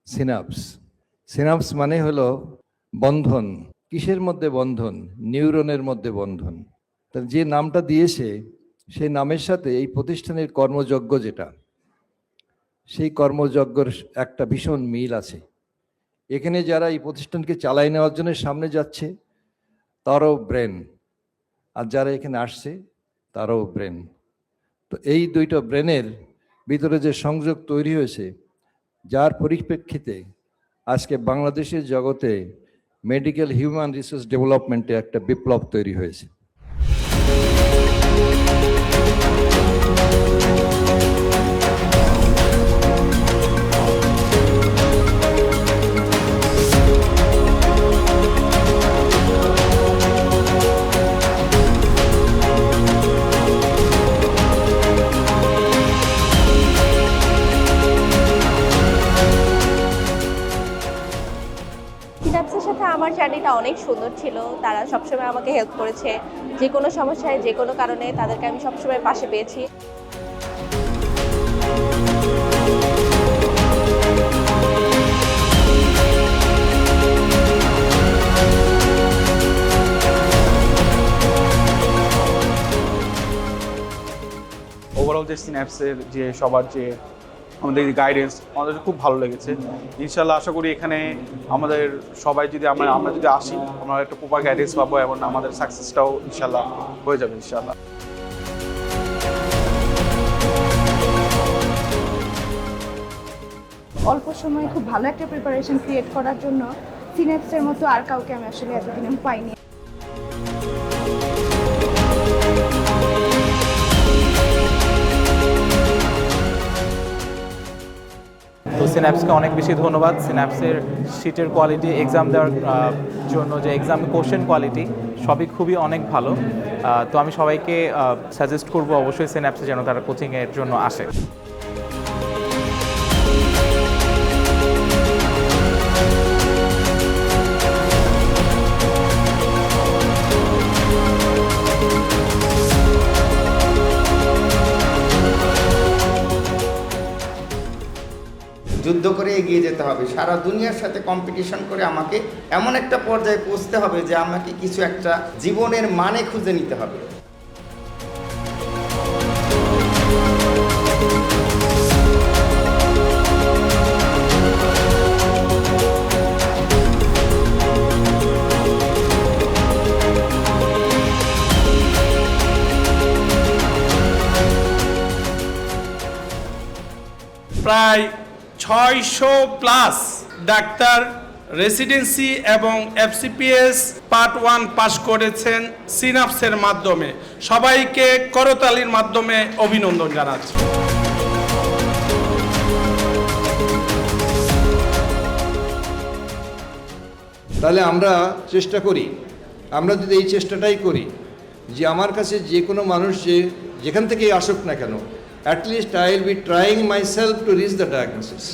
Synapse. Synapse মানে হলো বন্ধন। কিসের মধ্যে বন্ধন? নিউরনের মধ্যে বন্ধন। তার যে নামটা দিয়েছে সেই নামের সাথে এই প্রতিষ্ঠানের কর্মযজ্ঞ যেটা, সেই কর্মযজ্ঞর একটা ভীষণ মিল আছে। এখানে যারা এই প্রতিষ্ঠানকে চালাই নেওয়ার জন্য সামনে যাচ্ছে তারাও ব্রেন, আর যারা এখানে আসছে তারাও ব্রেন। তো এই দুইটা ব্রেনের ভিতরে যে সংযোগ তৈরি হয়েছে, যার পরিপ্রেক্ষিতে আজকে বাংলাদেশের জগতে মেডিকেল হিউম্যান রিসোর্স ডেভেলপমেন্টে একটা বিপ্লব তৈরি হয়েছে। সিনাপসের সাথে আমার জার্নিটা অনেক সুন্দর ছিল। তারা সবসময় আমাকে হেল্প করেছে, যে কোনো সমস্যায় যে কোনো কারণে তাদেরকে আমি সবসময় পাশে পেয়েছি। ওভারঅল যে সিনাপসের যে সবার যে আমাদের গাইডেন্স আমাদের খুব ভালো লেগেছে। ইনশাল্লাহ আশা করি এখানে আমাদের সবাই যদি আমরা যদি আসি আমরা একটা প্রপার গাইডেন্স পাবো এবং আমাদের সাকসেসটাও ইনশাল্লাহ হয়ে যাবে ইনশাল্লাহ। অল্প সময়ে খুব ভালো একটা প্রিপারেশন ক্রিয়েট করার জন্য সিনাপসের মতো আর কাউকে আমি আসলে এতদিন পাইনি। তো সিনাপসকে অনেক বেশি ধন্যবাদ। সিনাপসের শিটের কোয়ালিটি, এক্সাম দেওয়ার জন্য যে এক্সাম কোশ্চেন কোয়ালিটি সবই খুবই অনেক ভালো। তো আমি সবাইকে সাজেস্ট করব অবশ্যই সিনাপসে যেন তারা কোচিংয়ের জন্য আসে। যুদ্ধ করে এগিয়ে যেতে হবে, সারা দুনিয়ার সাথে কম্পিটিশন করে আমাকে এমন একটা পর্যায়ে পৌঁছতে হবে যে আমাকে কিছু একটা জীবনের মানে খুঁজে নিতে হবে। প্রায় 600+ ডাক্তার রেসিডেন্সি এবং এফসিপিএস পার্ট 1 পাস করেছেন সিনাপসের মাধ্যমে। সবাইকে করতালির মাধ্যমে অভিনন্দন জানাচ্ছি। তাহলে আমরা চেষ্টা করি, আমরা যদি এই চেষ্টাটাই করি যে আমার কাছে যে কোনো মানুষ যেখান থেকেই আসুক না কেন, at least I will be trying myself to reach the diagnosis.